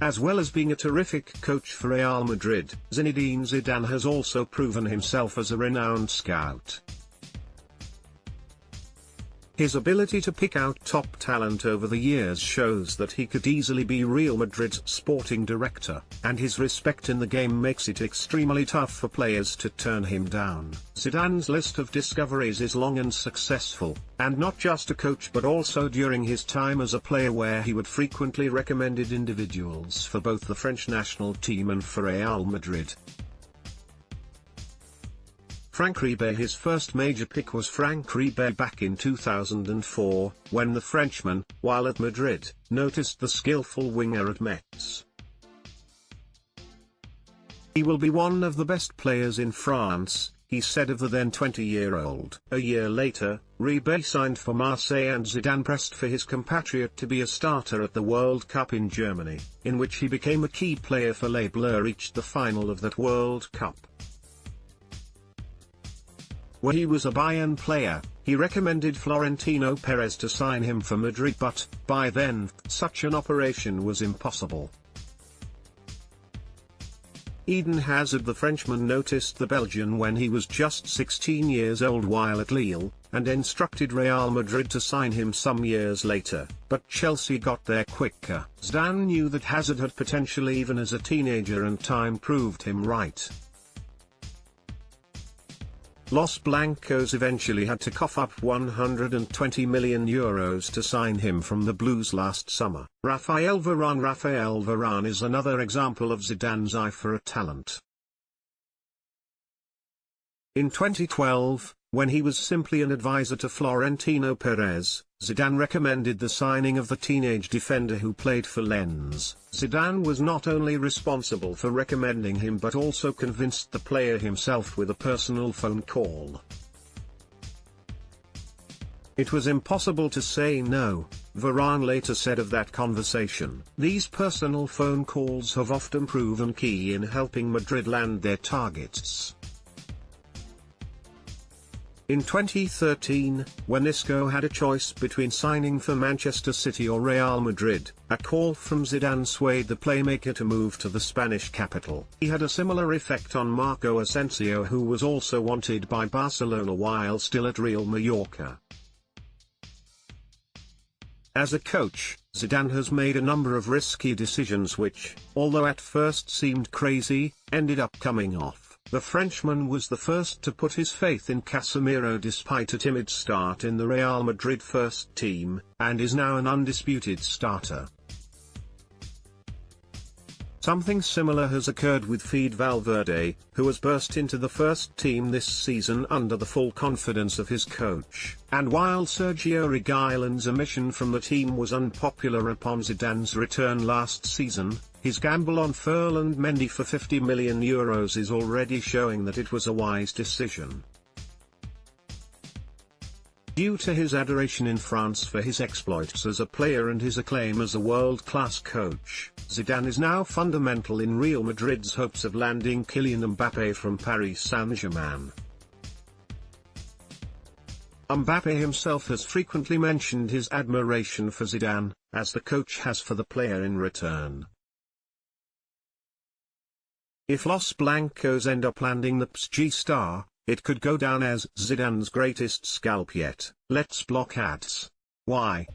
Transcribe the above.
As well as being a terrific coach for Real Madrid, Zinedine Zidane has also proven himself as a renowned scout. His ability to pick out top talent over the years shows that he could easily be Real Madrid's sporting director, and his respect in the game makes it extremely tough for players to turn him down. Zidane's list of discoveries is long and successful, and not just a coach but also during his time as a player, where he would frequently recommended individuals for both the French national team and for Real Madrid. Franck Ribery. His first major pick was Franck Ribery back in 2004, when the Frenchman, while at Madrid, noticed the skillful winger at Metz. "He will be one of the best players in France," he said of the then 20-year-old. A year later, Ribery signed for Marseille, and Zidane pressed for his compatriot to be a starter at the World Cup in Germany, in which he became a key player for Les Bleus, reached the final of that World Cup. Where he was a Bayern player, he recommended Florentino Perez to sign him for Madrid, but, by then, such an operation was impossible. Eden Hazard. The Frenchman noticed the Belgian when he was just 16 years old while at Lille, and instructed Real Madrid to sign him some years later, but Chelsea got there quicker. Zidane knew that Hazard had potential even as a teenager, and time proved him right. Los Blancos eventually had to cough up €120 million to sign him from the Blues last summer. Raphael Varane is another example of Zidane's eye for a talent. In 2012, when he was simply an advisor to Florentino Perez, Zidane recommended the signing of the teenage defender who played for Lens. Zidane was not only responsible for recommending him but also convinced the player himself with a personal phone call. "It was impossible to say no," Varane later said of that conversation. These personal phone calls have often proven key in helping Madrid land their targets. In 2013, when Isco had a choice between signing for Manchester City or Real Madrid, a call from Zidane swayed the playmaker to move to the Spanish capital. He had a similar effect on Marco Asensio, who was also wanted by Barcelona while still at Real Mallorca. As a coach, Zidane has made a number of risky decisions which, although at first seemed crazy, ended up coming off. The Frenchman was the first to put his faith in Casemiro despite a timid start in the Real Madrid first team, and is now an undisputed starter. Something similar has occurred with Fede Valverde, who has burst into the first team this season under the full confidence of his coach. And while Sergio Reguilón's omission from the team was unpopular upon Zidane's return last season, his gamble on Ferland Mendy for €50 million is already showing that it was a wise decision. Due to his adoration in France for his exploits as a player and his acclaim as a world-class coach, Zidane is now fundamental in Real Madrid's hopes of landing Kylian Mbappé from Paris Saint-Germain. Mbappé himself has frequently mentioned his admiration for Zidane, as the coach has for the player in return. If Los Blancos end up landing the PSG star, it could go down as Zidane's greatest scalp yet. Let's block ads. Why?